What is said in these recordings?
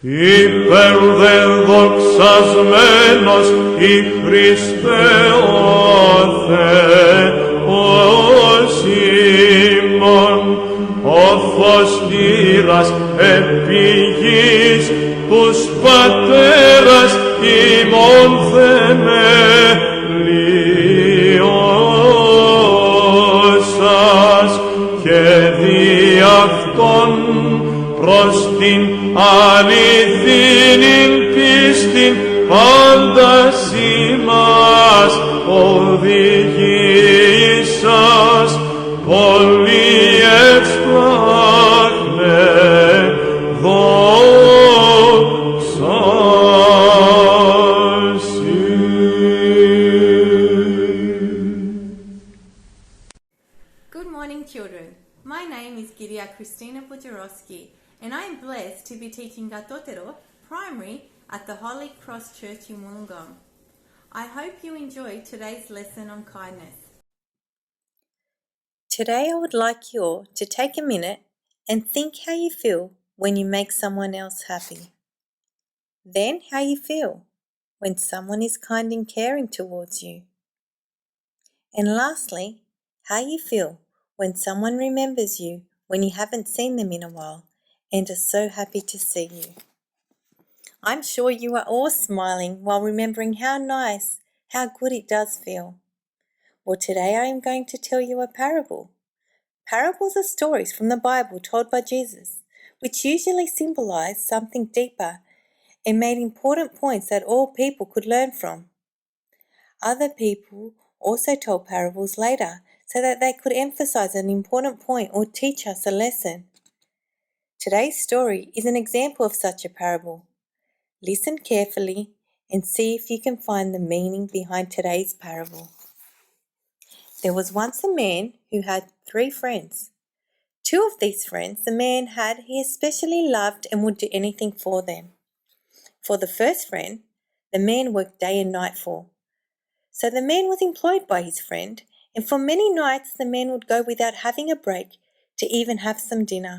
Υπέρ δε δοξασμένος η Χριστέ ο Θεέ, ως ημών, ο φωστήρας επί γης, τους πατέρας ημών θεμελιώσας, και δι' αυτόν προς την αληθινήν πίστην πάντας ημάς οδηγήσας, πολύ εξπλάγνε δόξασι. Good morning, children. My name is Giria Christina Bujarowski, and I am blessed to be teaching Gatotero Primary at the Holy Cross Church in Wollongong. I hope you enjoyed today's lesson on kindness. Today I would like you all to take a minute and think how you feel when you make someone else happy. Then how you feel when someone is kind and caring towards you. And lastly, how you feel when someone remembers you when you haven't seen them in a while and are so happy to see you. I'm sure you are all smiling while remembering how nice, how good it does feel. Well, today I am going to tell you a parable. Parables are stories from the Bible told by Jesus, which usually symbolize something deeper and made important points that all people could learn from. Other people also told parables later so that they could emphasize an important point or teach us a lesson. Today's story is an example of such a parable. Listen carefully and see if you can find the meaning behind today's parable. There was once a man who had 3 friends. 2 of these friends the man he especially loved and would do anything for them. For the first friend, the man worked day and night for. So the man was employed by his friend, and for many nights the man would go without having a break to even have some dinner.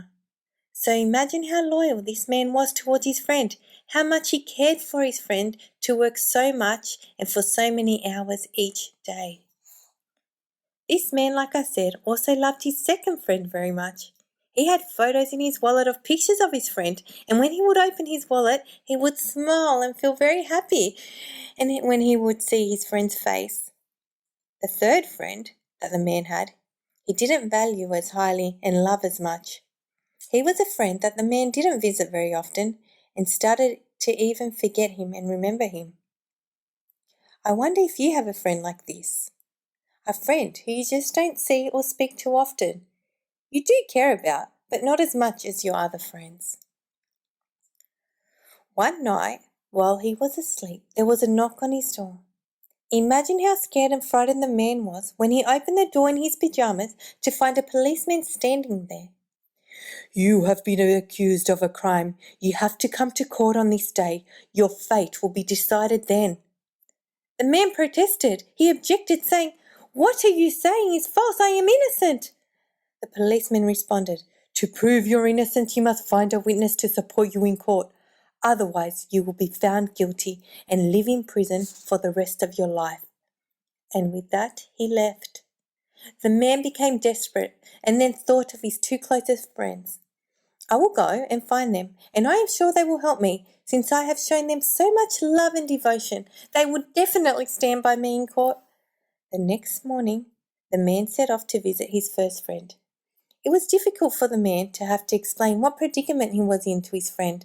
So imagine how loyal this man was towards his friend, how much he cared for his friend to work so much and for so many hours each day. This man, like I said, also loved his second friend very much. He had photos in his wallet of pictures of his friend, and when he would open his wallet, he would smile and feel very happy and when he would see his friend's face. The third friend that the man had, he didn't value as highly and love as much. He was a friend that the man didn't visit very often and started to even forget him and remember him. I wonder if you have a friend like this. A friend who you just don't see or speak to often. You do care about, but not as much as your other friends. One night, while he was asleep, there was a knock on his door. Imagine how scared and frightened the man was when he opened the door in his pajamas to find a policeman standing there. "You have been accused of a crime. You have to come to court on this day. Your fate will be decided then." The man protested. He objected, saying, "What are you saying is false. I am innocent." The policeman responded, "To prove your innocence, you must find a witness to support you in court. Otherwise, you will be found guilty and live in prison for the rest of your life." And with that, he left. The man became desperate and then thought of his 2 closest friends. "I will go and find them, and I am sure they will help me, since I have shown them so much love and devotion. They would definitely stand by me in court." The next morning, the man set off to visit his first friend. It was difficult for the man to have to explain what predicament he was in to his friend,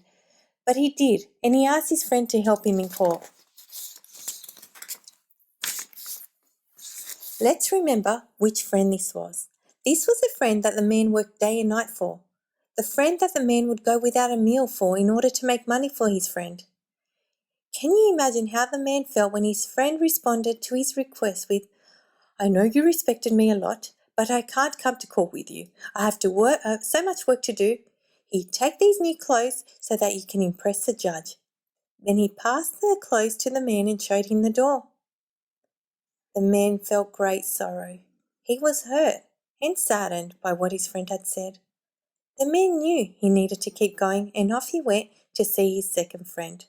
but he did, and he asked his friend to help him in court. Let's remember which friend this was. This was the friend that the man worked day and night for. The friend that the man would go without a meal for in order to make money for his friend. Can you imagine how the man felt when his friend responded to his request with, "I know you respected me a lot, but I can't come to court with you. I have so much work to do. Here, take these new clothes so that you can impress the judge." Then he passed the clothes to the man and showed him the door. The man felt great sorrow. He was hurt and saddened by what his friend had said. The man knew he needed to keep going, and off he went to see his second friend,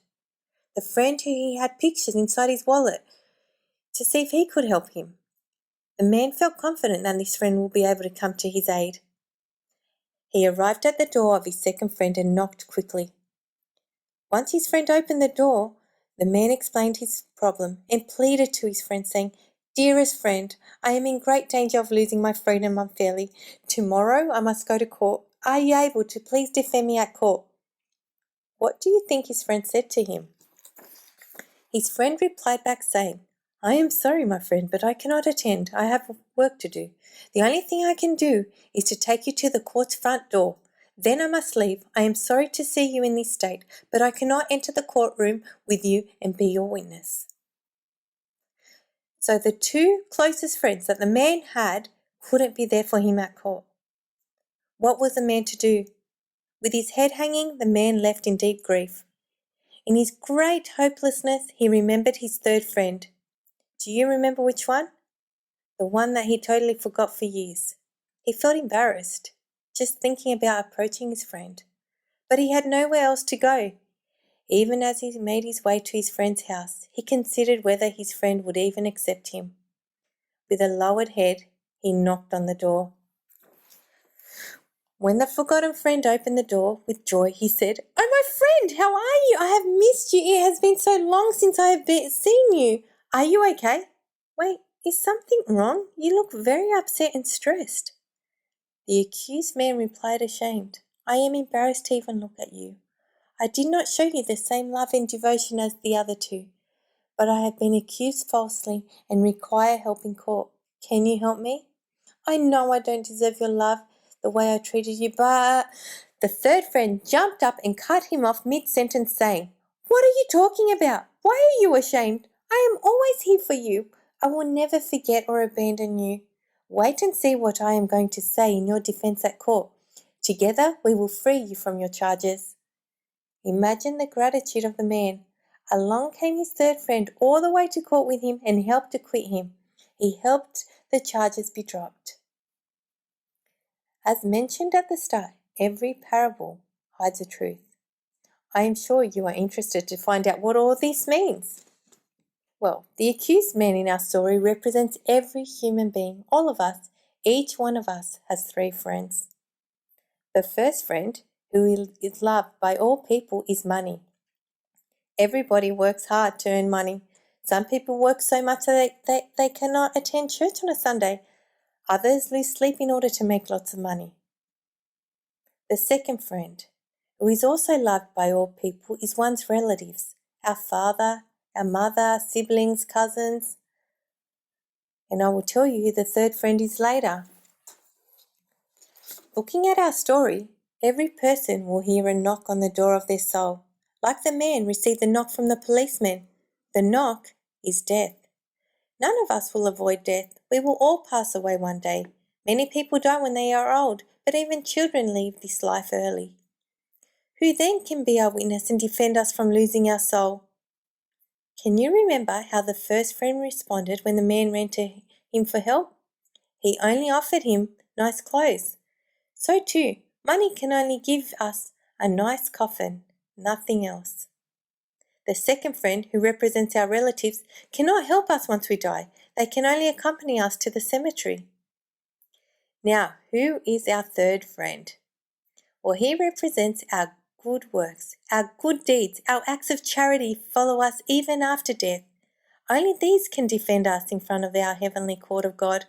the friend who he had pictures inside his wallet, to see if he could help him. The man felt confident that this friend would be able to come to his aid. He arrived at the door of his second friend and knocked quickly. Once his friend opened the door, the man explained his problem and pleaded to his friend, saying, "Dearest friend, I am in great danger of losing my freedom unfairly. Tomorrow I must go to court. Are you able to please defend me at court?" What do you think his friend said to him? His friend replied back saying, "I am sorry, my friend, but I cannot attend. I have work to do. The only thing I can do is to take you to the court's front door. Then I must leave. I am sorry to see you in this state, but I cannot enter the courtroom with you and be your witness." So the two closest friends that the man had couldn't be there for him at court. What was the man to do? With his head hanging, the man left in deep grief. In his great hopelessness, he remembered his third friend. Do you remember which one? The one that he totally forgot for years. He felt embarrassed just thinking about approaching his friend, but he had nowhere else to go. Even as he made his way to his friend's house, he considered whether his friend would even accept him. With a lowered head, he knocked on the door. When the forgotten friend opened the door with joy, he said, "Oh, my friend, how are you? I have missed you. It has been so long since I have seen you. Are you okay? Wait, is something wrong? You look very upset and stressed." The accused man replied ashamed, "I am embarrassed to even look at you. I did not show you the same love and devotion as the other two, but I have been accused falsely and require help in court. Can you help me? I know I don't deserve your love the way I treated you, but..." The third friend jumped up and cut him off mid-sentence, saying, "What are you talking about? Why are you ashamed? I am always here for you. I will never forget or abandon you. Wait and see what I am going to say in your defense at court. Together we will free you from your charges." Imagine the gratitude of the man. Along came his third friend all the way to court with him and helped acquit him. He helped the charges be dropped. As mentioned at the start, every parable hides a truth. I am sure you are interested to find out what all this means. Well, the accused man in our story represents every human being, all of us. Each one of us has three friends. The first friend, who is loved by all people, is money. Everybody works hard to earn money. Some people work so much that they cannot attend church on a Sunday. Others lose sleep in order to make lots of money. The second friend, who is also loved by all people, is one's relatives, our father, our mother, siblings, cousins. And I will tell you who the third friend is later. Looking at our story, every person will hear a knock on the door of their soul. Like the man received the knock from the policeman. The knock is death. None of us will avoid death. We will all pass away one day. Many people die when they are old, but even children leave this life early. Who then can be our witness and defend us from losing our soul? Can you remember how the first friend responded when the man ran to him for help? He only offered him nice clothes. So too, money can only give us a nice coffin, nothing else. The second friend, who represents our relatives, cannot help us once we die. They can only accompany us to the cemetery. Now, who is our third friend? Well, he represents our good works, our good deeds, our acts of charity follow us even after death. Only these can defend us in front of our heavenly court of God.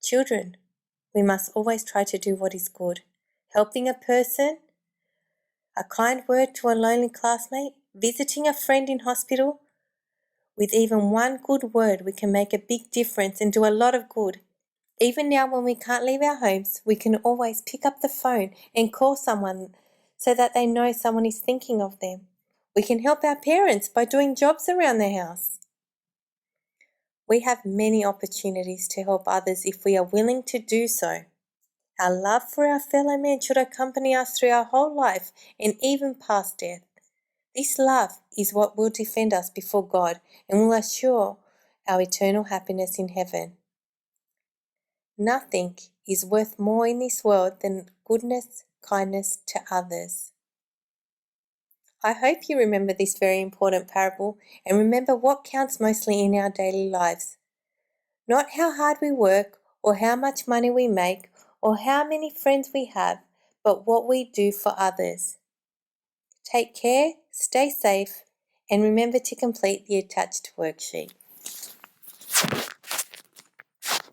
Children, we must always try to do what is good. Helping a person, a kind word to a lonely classmate, visiting a friend in hospital. With even one good word, we can make a big difference and do a lot of good. Even now when we can't leave our homes, we can always pick up the phone and call someone so that they know someone is thinking of them. We can help our parents by doing jobs around their house. We have many opportunities to help others if we are willing to do so. Our love for our fellow man should accompany us through our whole life and even past death. This love is what will defend us before God and will assure our eternal happiness in heaven. Nothing is worth more in this world than goodness, kindness to others. I hope you remember this very important parable and remember what counts mostly in our daily lives. Not how hard we work or how much money we make or how many friends we have, but what we do for others. Take care, stay safe, and remember to complete the attached worksheet.